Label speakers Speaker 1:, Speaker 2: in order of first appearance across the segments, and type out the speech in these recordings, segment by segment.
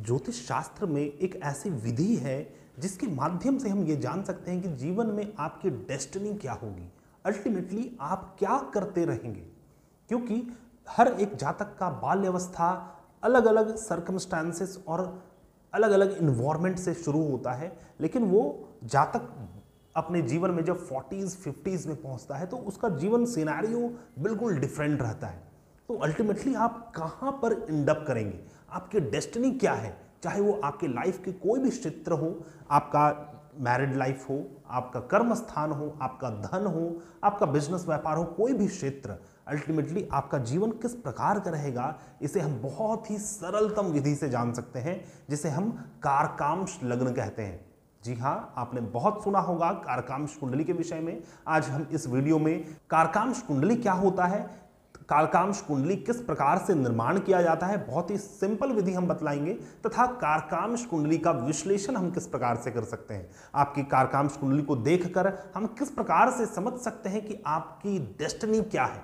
Speaker 1: ज्योतिष शास्त्र में एक ऐसी विधि है जिसके माध्यम से हम ये जान सकते हैं कि जीवन में आपकी डेस्टिनी क्या होगी, अल्टीमेटली आप क्या करते रहेंगे। क्योंकि हर एक जातक का बाल्यावस्था अलग अलग सर्कमस्टांसेस और अलग अलग इन्वायरमेंट से शुरू होता है, लेकिन वो जातक अपने जीवन में जब 40s 50s में पहुंचता है तो उसका जीवन सिनेरियो बिल्कुल डिफरेंट रहता है। तो अल्टीमेटली आप कहाँ पर एंड अप करेंगे, आपकी डेस्टिनी क्या है, चाहे वो आपके लाइफ के कोई भी क्षेत्र हो, आपका मैरिड लाइफ हो, आपका कर्म स्थान हो, आपका धन हो, आपका बिजनेस व्यापार हो, कोई भी क्षेत्र, अल्टीमेटली आपका जीवन किस प्रकार का रहेगा, इसे हम बहुत ही सरलतम विधि से जान सकते हैं, जिसे हम कारकांश लग्न कहते हैं। जी हाँ, आपने बहुत सुना होगा कारकांश कुंडली के विषय में। आज हम इस वीडियो में कारकांश कुंडली क्या होता है, कारकांश कुंडली किस प्रकार से निर्माण किया जाता है, बहुत ही सिंपल विधि हम बतलाएंगे, तथा कारकांश कुंडली का विश्लेषण हम किस प्रकार से कर सकते हैं। आपकी कारकांश कुंडली को देखकर हम किस प्रकार से समझ सकते हैं कि आपकी डेस्टिनी क्या है।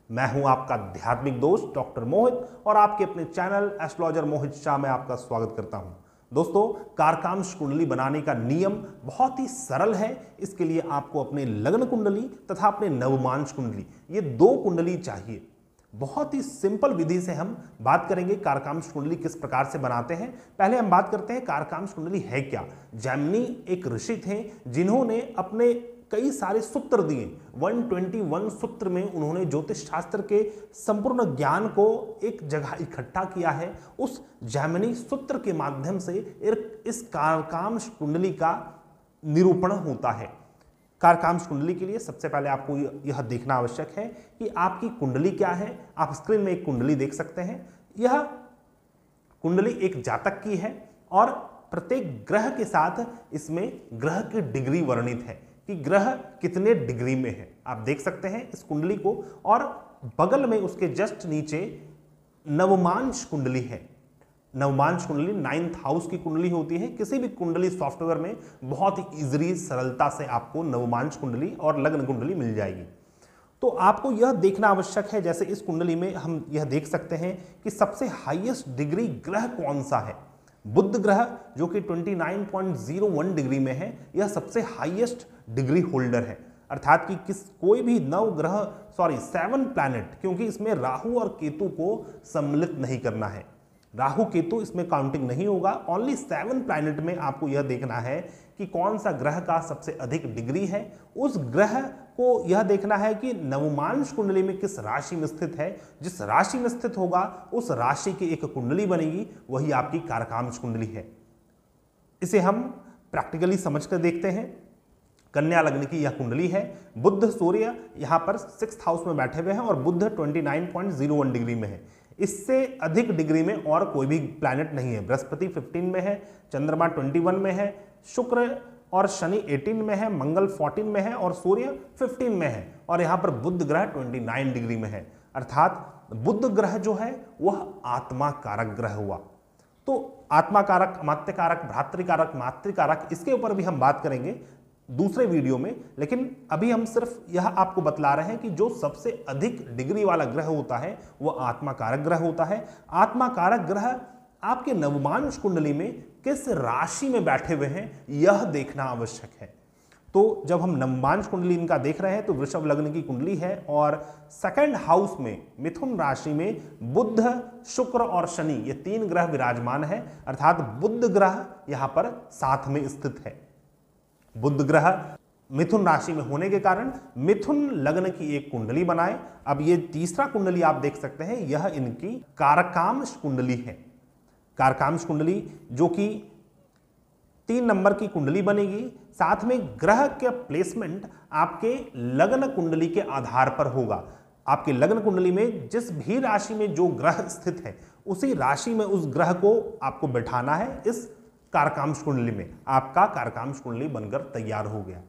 Speaker 1: मैं हूं आपका आध्यात्मिक दोस्त डॉक्टर मोहित और आपके अपने चैनल एस्ट्रोलॉजर मोहित शाह में आपका स्वागत करता हूं। दोस्तों, कारकांश कुंडली बनाने का नियम बहुत ही सरल है। इसके लिए आपको अपने लग्न कुंडली तथा अपने नवमांश कुंडली, ये दो कुंडली चाहिए। बहुत ही सिंपल विधि से हम बात करेंगे कारकांश कुंडली किस प्रकार से बनाते हैं। पहले हम बात करते हैं कारकांश कुंडली है क्या। जैमिनी एक ऋषि थे जिन्होंने अपने कई सारे सूत्र दिए। 121 सूत्र में उन्होंने ज्योतिष शास्त्र के संपूर्ण ज्ञान को एक जगह इकट्ठा किया है। उस जैमिनी सूत्र के माध्यम से इस कारकांश कुंडली का निरूपण होता है। कारकांश कुंडली के लिए सबसे पहले आपको यह देखना आवश्यक है कि आपकी कुंडली क्या है। आप स्क्रीन में एक कुंडली देख सकते हैं। यह कुंडली एक जातक की है और प्रत्येक ग्रह के साथ इसमें ग्रह की डिग्री वर्णित है कि ग्रह कितने डिग्री में है। आप देख सकते हैं इस कुंडली को, और बगल में उसके जस्ट नीचे नवमांश कुंडली है। नवमांश कुंडली 9th हाउस की कुंडली होती है। किसी भी कुंडली सॉफ्टवेयर में बहुत ही इजीली सरलता से आपको नवमांश कुंडली और लग्न कुंडली मिल जाएगी। तो आपको यह देखना आवश्यक है, जैसे इस कुंडली में हम यह देख सकते हैं कि सबसे हाईएस्ट डिग्री ग्रह कौन सा है। बुध ग्रह जो कि 29.01 डिग्री में है, यह सबसे हाईएस्ट डिग्री होल्डर है। अर्थात कि कोई भी 7 प्लैनेट, क्योंकि इसमें राहु और केतु को सम्मिलित नहीं करना है, राहु केतु इसमें काउंटिंग नहीं होगा। ओनली 7 प्लैनेट में आपको यह देखना है कि कौन सा ग्रह का सबसे अधिक डिग्री है। उस ग्रह को यह देखना है कि नवमांश कुंडली में किस राशि में स्थित है। जिस राशि में स्थित होगा उस राशि की एक कुंडली बनेगी, वही आपकी कारकांश कुंडली है। इसे हम प्रैक्टिकली समझकर देखते हैं। कन्या लग्न की यह कुंडली है। बुध सूर्य यहाँ पर 6th हाउस में बैठे हुए हैं और बुध 29.01 डिग्री में है। इससे अधिक डिग्री में और कोई भी प्लैनेट नहीं है। बृहस्पति 15 में है, चंद्रमा 21 में है, शुक्र और शनि 18 में है, मंगल 14 में है और सूर्य 15 में है, और यहाँ पर बुध ग्रह 29 डिग्री में है। अर्थात बुध ग्रह जो है वह आत्मा कारक ग्रह हुआ। तो आत्मा कारक, अमात्य कारक, भ्रातृकारक, मातृकारक, इसके ऊपर भी हम बात करेंगे दूसरे वीडियो में, लेकिन अभी हम सिर्फ यह आपको बतला रहे हैं कि जो सबसे अधिक डिग्री वाला ग्रह होता है वह आत्मा कारक ग्रह होता है। आत्मा कारक ग्रह आपके नवमांश कुंडली में किस राशि में बैठे हुए हैं यह देखना आवश्यक है। तो जब हम नवमांश कुंडली इनका देख रहे हैं तो वृषभ लग्न की कुंडली है और 2nd हाउस में मिथुन राशि में बुध, शुक्र और शनि, ये 3 ग्रह विराजमान है। अर्थात बुध ग्रह यहां पर साथ में स्थित है। बुध ग्रह मिथुन राशि में होने के कारण मिथुन लग्न की एक कुंडली बनाए। अब ये तीसरा कुंडली आप देख सकते हैं, यह इनकी कारकांश कुंडली है। कारकांश कुंडली जो कि 3 नंबर की कुंडली बनेगी। साथ में ग्रह के प्लेसमेंट आपके लग्न कुंडली के आधार पर होगा। आपके लग्न कुंडली में जिस भी राशि में जो ग्रह स्थित है उसी राशि में उस ग्रह को आपको बैठाना है। इस कारकांश कुंडली में आपका कारकांश कुंडली बनकर तैयार हो गया।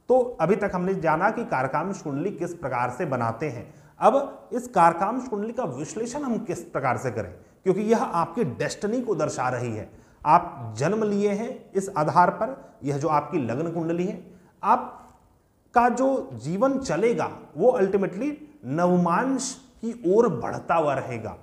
Speaker 1: तो अभी तक हमने जाना कि कारकांश कुंडली किस प्रकार से बनाते हैं। अब इस कारकांश कुंडली का विश्लेषण हम किस प्रकार से करें, क्योंकि यह आपकी डेस्टिनी को दर्शा रही है। आप जन्म लिए हैं इस आधार पर, यह जो आपकी लग्न कुंडली है, आपका जो जीवन चलेगा वो अल्टीमेटली नवमांश की ओर बढ़ता हुआ रहेगा।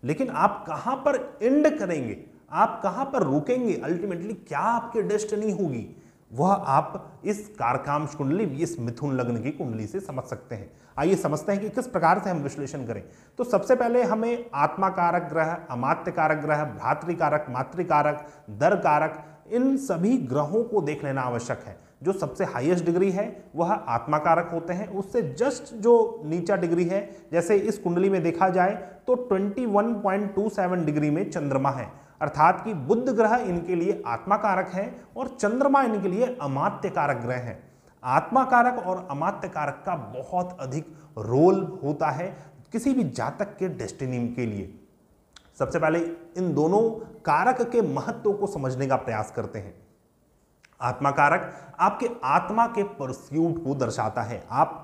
Speaker 1: लेकिन आप कहां पर एंड करेंगे, आप कहां पर रुकेंगे, अल्टीमेटली क्या आपकी डेस्टिनी होगी, वह आप इस कारकांश कुंडली, इस मिथुन लग्न की कुंडली से समझ सकते हैं। आइए समझते हैं कि किस प्रकार से हम विश्लेषण करें। तो सबसे पहले हमें आत्मा कारक ग्रह, अमात्य कारक ग्रह, भ्रातृकारक, मातृकारक, दर कारक, इन सभी ग्रहों को देख लेना आवश्यक है। जो सबसे हाईएस्ट डिग्री है वह आत्मा कारक होते हैं, उससे जस्ट जो नीचा डिग्री है, जैसे इस कुंडली में देखा जाए तो 21.27 डिग्री में चंद्रमा है, अर्थात कि बुध ग्रह इनके लिए आत्मा कारक है और चंद्रमा इनके लिए अमात्य कारक ग्रह है। आत्मा कारक और अमात्य कारक का बहुत अधिक रोल होता है किसी भी जातक के डेस्टिनी के लिए। सबसे पहले इन दोनों कारक के महत्व को समझने का प्रयास करते हैं। आत्मा कारक आपके आत्मा के परस्यूट को दर्शाता है, आप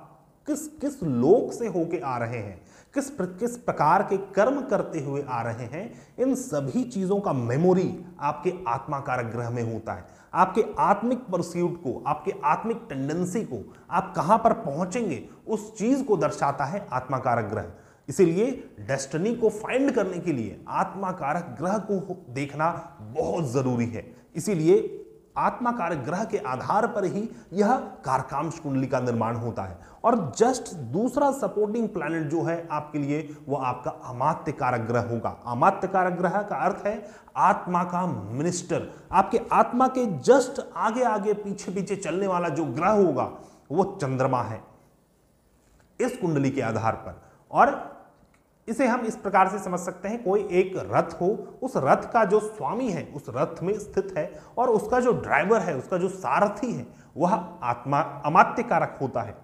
Speaker 1: किस किस लोक से होके आ रहे हैं, किस प्रकार के कर्म करते हुए आ रहे हैं, इन सभी चीजों का मेमोरी आपके आत्मा कारक ग्रह में होता है। आपके आत्मिक परस्यूट को, आपके आत्मिक टेंडेंसी को, आप कहां पर पहुंचेंगे, उस चीज को दर्शाता है आत्मा कारक ग्रह। इसीलिए डेस्टिनी को फाइंड करने के लिए आत्मा कारक ग्रह को देखना बहुत जरूरी है। इसीलिए आत्मा कारक ग्रह के आधार पर ही यह कारकांश कुंडली का निर्माण होता है। और जस्ट दूसरा सपोर्टिंग प्लैनेट जो है आपके लिए वो आपका अमात्य कारक ग्रह होगा। अमात्य कारक ग्रह का अर्थ है आत्मा का मिनिस्टर, आपके आत्मा के जस्ट आगे आगे पीछे पीछे चलने वाला जो ग्रह होगा वो चंद्रमा है इस कुंडली के आधार पर। और इसे हम इस प्रकार से समझ सकते हैं, कोई एक रथ हो, उस रथ का जो स्वामी है उस रथ में स्थित है और उसका जो ड्राइवर है, उसका जो सारथी है वह आत्मा अमात्य कारक होता है।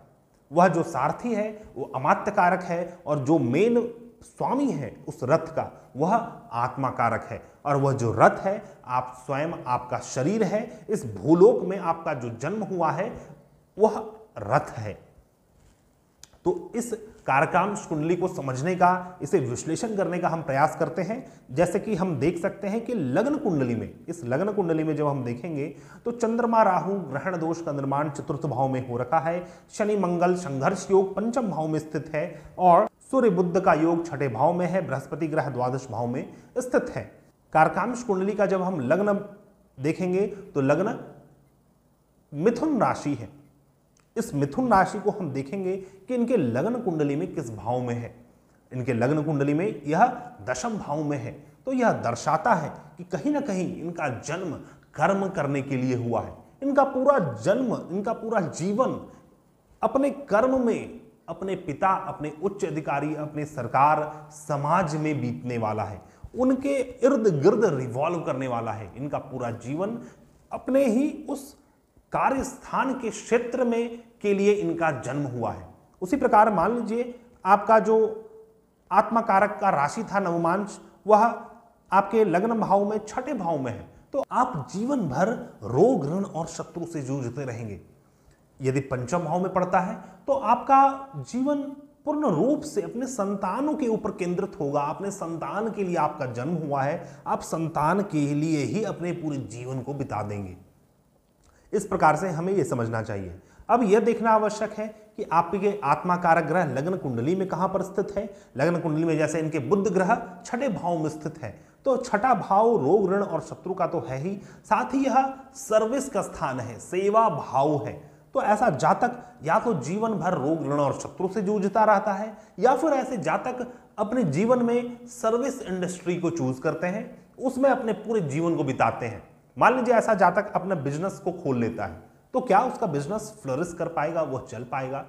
Speaker 1: वह जो सारथी है वो अमात्य कारक है और जो मेन स्वामी है उस रथ का वह आत्मा कारक है। और वह जो रथ है आप स्वयं, आपका शरीर है, इस भूलोक में आपका जो जन्म हुआ है वह रथ है। तो इस कारकांश कुंडली को समझने का, इसे विश्लेषण करने का हम प्रयास करते हैं। जैसे कि हम देख सकते हैं कि लग्न कुंडली में, इस लग्न कुंडली में जब हम देखेंगे तो चंद्रमा राहु ग्रहण दोष का निर्माण चतुर्थ भाव में हो रखा है, शनि मंगल संघर्ष योग पंचम भाव में स्थित है और सूर्य बुध का योग छठे भाव में है, बृहस्पति ग्रह द्वादश भाव में स्थित है। कारकांश कुंडली का जब हम लग्न देखेंगे तो लग्न मिथुन राशि है। इस मिथुन राशि को हम देखेंगे कि इनके लग्न कुंडली में किस भाव में है। इनके लग्न कुंडली में यह दशम भाव में है, तो यह दर्शाता है कि कहीं ना कहीं इनका जन्म कर्म करने के लिए हुआ है। इनका पूरा जन्म, इनका पूरा जीवन अपने कर्म में, अपने पिता, अपने उच्च अधिकारी, अपने सरकार, समाज में बीतने वाला है, उनके इर्द गिर्द रिवॉल्व करने वाला है। इनका पूरा जीवन अपने ही उस कार्य स्थान के क्षेत्र में के लिए इनका जन्म हुआ है। उसी प्रकार मान लीजिए आपका जो आत्मा कारक का राशि था नवमांश, वह आपके लग्न भाव में छठे भाव में है, तो आप जीवन भर रोग ऋण और शत्रु से जूझते रहेंगे। यदि पंचम भाव में पड़ता है तो आपका जीवन पूर्ण रूप से अपने संतानों के ऊपर केंद्रित होगा। अपने संतान के लिए आपका जन्म हुआ है, आप संतान के लिए ही अपने पूरे जीवन को बिता देंगे। इस प्रकार से हमें यह समझना चाहिए। अब यह देखना आवश्यक है कि आपके आत्मा कारक ग्रह लग्न कुंडली में कहां पर स्थित है। लग्न कुंडली में जैसे इनके बुध ग्रह छठे भाव में स्थित है, तो छठा भाव रोग ऋण और शत्रु का तो है ही, साथ ही यह सर्विस का स्थान है, सेवा भाव है। तो ऐसा जातक या तो जीवन भर रोग ऋण और शत्रु से जूझता रहता है, या फिर ऐसे जातक अपने जीवन में सर्विस इंडस्ट्री को चूज करते हैं, उसमें अपने पूरे जीवन को बिताते हैं। मान लीजिए ऐसा जातक अपने बिजनेस को खोल लेता है, तो क्या उसका बिजनेस फ्लोरिश कर पाएगा, वो चल पाएगा?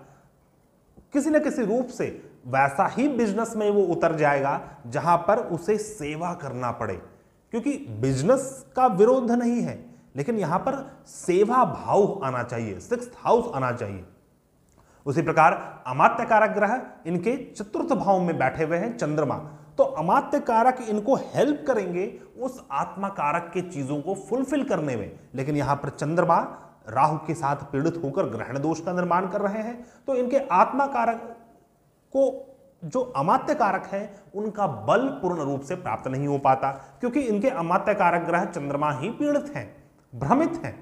Speaker 1: किसी न किसी रूप से वैसा ही बिजनेस में वो उतर जाएगा जहां पर उसे सेवा करना पड़े, क्योंकि बिजनेस का विरोध नहीं है, लेकिन यहां पर सेवा भाव आना चाहिए, सिक्स्थ हाउस आना चाहिए। उसी प्रकार अमात्य कारक ग्रह इनके चतुर्थ भाव में बैठे हुए हैं चंद्रमा, तो अमात्य कारक इनको हेल्प करेंगे उस आत्मा कारक के चीजों को फुलफिल करने में। लेकिन यहां पर चंद्रमा राहु के साथ पीड़ित होकर ग्रहण दोष का निर्माण कर रहे हैं, तो इनके आत्मा कारक को जो अमात्य कारक है उनका बल पूर्ण रूप से प्राप्त नहीं हो पाता, क्योंकि इनके अमात्य कारक ग्रह चंद्रमा ही पीड़ित हैं, भ्रमित हैं।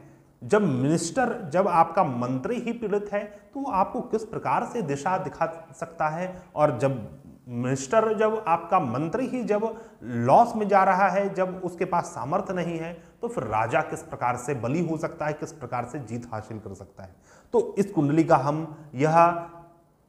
Speaker 1: जब मिनिस्टर, जब आपका मंत्री ही पीड़ित है तो आपको किस प्रकार से दिशा दिखा सकता है, और जब मिनिस्टर जब आपका मंत्री ही जब लॉस में जा रहा है, जब उसके पास सामर्थ्य नहीं है, तो फिर राजा किस प्रकार से बली हो सकता है, किस प्रकार से जीत हासिल कर सकता है। तो इस कुंडली का हम यह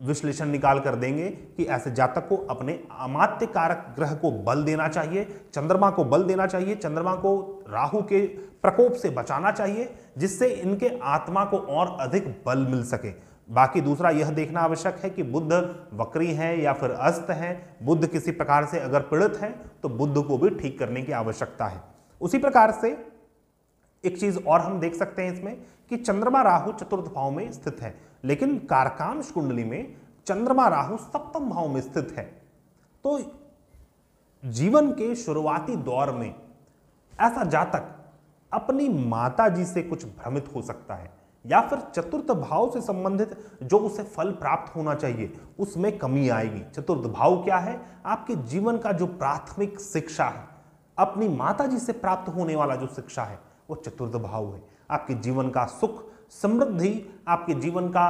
Speaker 1: विश्लेषण निकाल कर देंगे कि ऐसे जातक को अपने अमात्य कारक ग्रह को बल देना चाहिए, चंद्रमा को बल देना चाहिए, चंद्रमा को राहु के प्रकोप से बचाना चाहिए, जिससे इनके आत्मा को और अधिक बल मिल सके। बाकी दूसरा यह देखना आवश्यक है कि बुध वक्री है या फिर अस्त है। बुध किसी प्रकार से अगर पीड़ित है तो बुध को भी ठीक करने की आवश्यकता है। उसी प्रकार से एक चीज और हम देख सकते हैं इसमें कि चंद्रमा राहु चतुर्थ भाव में स्थित है, लेकिन कारकांश कुंडली में चंद्रमा राहु सप्तम भाव में स्थित है। तो जीवन के शुरुआती दौर में ऐसा जातक अपनी माता जी से कुछ भ्रमित हो सकता है, या फिर चतुर्थ भाव से संबंधित जो उसे फल प्राप्त होना चाहिए उसमें कमी आएगी। चतुर्थ भाव क्या है? आपके जीवन का जो प्राथमिक शिक्षा है, अपनी माता जी से प्राप्त होने वाला जो शिक्षा है वो चतुर्थ भाव है। आपके जीवन का सुख, समृद्धि, आपके जीवन का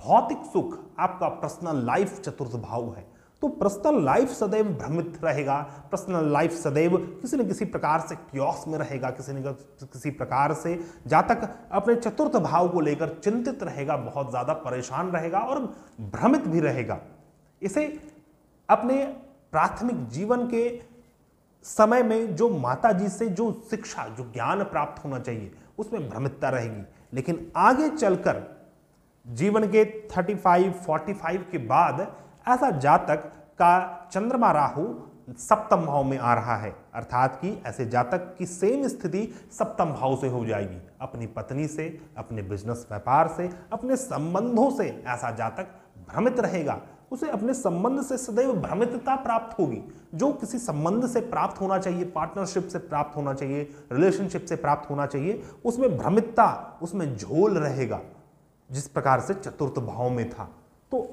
Speaker 1: भौतिक सुख, आपका पर्सनल लाइफ चतुर्थ भाव है। तो पर्सनल लाइफ सदैव भ्रमित रहेगा, पर्सनल लाइफ सदैव किसी न किसी प्रकार से क्योस में रहेगा, किसी न किसी प्रकार से जातक अपने चतुर्थ भाव को लेकर चिंतित रहेगा, बहुत ज्यादा परेशान रहेगा और भ्रमित भी रहेगा। इसे अपने प्राथमिक जीवन के समय में जो माता जी से जो शिक्षा, जो ज्ञान प्राप्त होना चाहिए उसमें भ्रमितता रहेगी। लेकिन आगे चलकर जीवन के 35-45 के बाद ऐसा जातक का चंद्रमा राहु सप्तम भाव में आ रहा है, अर्थात कि ऐसे जातक की सेम स्थिति सप्तम भाव से हो जाएगी। अपनी पत्नी से, अपने बिजनेस व्यापार से, अपने संबंधों से ऐसा जातक भ्रमित रहेगा। उसे अपने संबंध से सदैव भ्रमितता प्राप्त होगी। जो किसी संबंध से प्राप्त होना चाहिए, पार्टनरशिप से प्राप्त होना चाहिए, रिलेशनशिप से प्राप्त होना चाहिए, उसमें भ्रमितता, उसमें झोल रहेगा, जिस प्रकार से चतुर्थ भाव में था। तो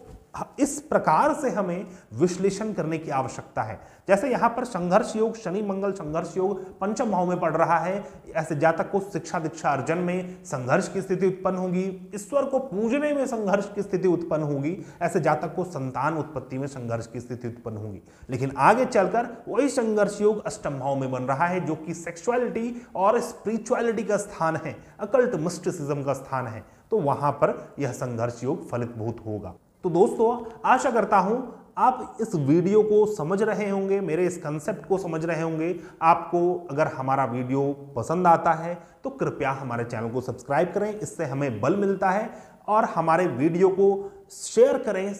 Speaker 1: इस प्रकार से हमें विश्लेषण करने की आवश्यकता है। जैसे यहां पर संघर्ष योग, शनि मंगल संघर्ष योग पंचम भाव में पड़ रहा है, ऐसे जातक को शिक्षा दीक्षा अर्जन में संघर्ष की स्थिति उत्पन्न होगी, ईश्वर को पूजने में संघर्ष की स्थिति उत्पन्न होगी, ऐसे जातक को संतान उत्पत्ति में संघर्ष की स्थिति उत्पन्न होगी। लेकिन आगे चलकर वही संघर्ष योग अष्टम भाव में बन रहा है, जो कि सेक्सुअलिटी और स्पिरिचुअलिटी का स्थान है, अकल्ट मिस्टिसिज्म का स्थान है। तो वहां पर यह संघर्ष योग फलितभूत होगा। तो दोस्तों, आशा करता हूं आप इस वीडियो को समझ रहे होंगे, मेरे इस कंसेप्ट को समझ रहे होंगे। आपको अगर हमारा वीडियो पसंद आता है तो कृपया हमारे चैनल को सब्सक्राइब करें, इससे हमें बल मिलता है। और हमारे वीडियो को शेयर करें,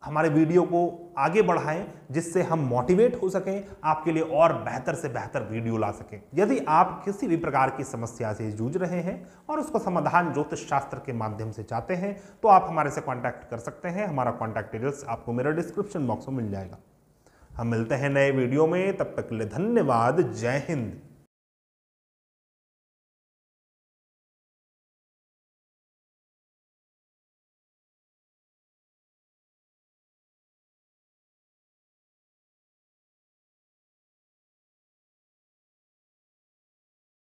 Speaker 1: हमारे वीडियो को आगे बढ़ाएं, जिससे हम मोटिवेट हो सकें, आपके लिए और बेहतर से बेहतर वीडियो ला सकें। यदि आप किसी भी प्रकार की समस्या से जूझ रहे हैं और उसका समाधान ज्योतिष शास्त्र के माध्यम से चाहते हैं तो आप हमारे से कांटेक्ट कर सकते हैं। हमारा कांटेक्ट डिटेल्स आपको मेरे डिस्क्रिप्शन बॉक्स में मिल जाएगा। हम मिलते हैं नए वीडियो में, तब तक के लिए धन्यवाद। जय हिंद।